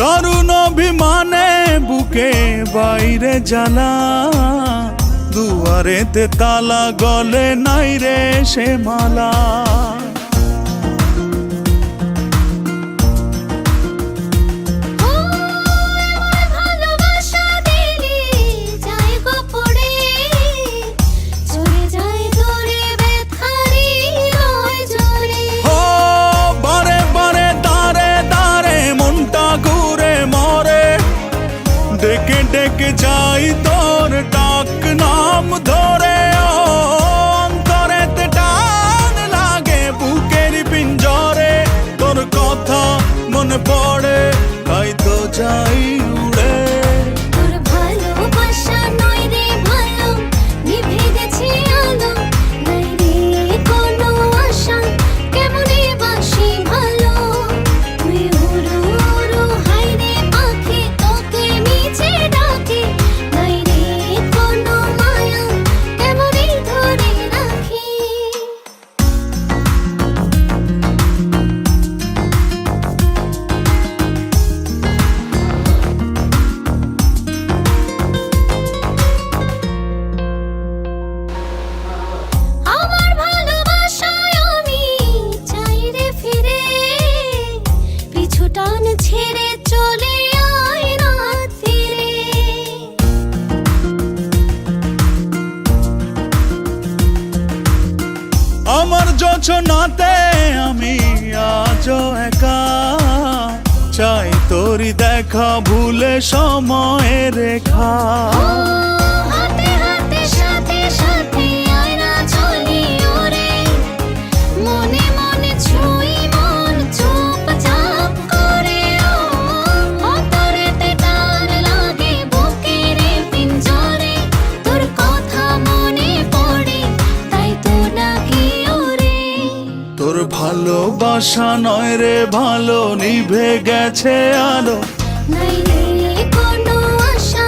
দারুণ অভিমানে বুকে বাইরে জ্বালা, দুয়ারেতে তালা গলে নাই রে সে মালা। ডেকে ডেকে যাই তোর ডাক নাম ধরে, অন্তরেতে টান লাগে বুকের পিঞ্জরে। তোর কথা মনে পড়ে তাই তো যাই উড়ে। তোর ভালোবাসা নয় রে ভালো, নিভে গেছে আলো, নাই রে কোনো আশা, কেমনে বাসি ভালো। তুই উড়ো উড়ো হাই রে পাখি, তোকে নিচে ডাকে, নাই রে কোনো মায়া, কেমনে ধরে রাখি। আমার ভালোবাসায় আমি চাই রে ফিরে, পিছু টান ছেড়ে চলে আয় রাত ফিরে। আমার যোছনাতে আমি আজও একা, চাই তোরি দেখা ভুলে সময়ের রেখা। হাতে হাতে সাথে সাথে আয় না চলি ওরে, মনে মনে ছুঁই মন চুপচাপ করে। অন্তরেতে টান লাগে বুকের পিঞ্জরে, তোর কথা মনে পড়ে তাই তো ডাকি ওরে। তোর ভালোবাসা নয় রে ভালো, নিভে গেছে আলো। নাই রে কোনো আশা,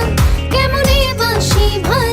কেমনে বাসি ভালো।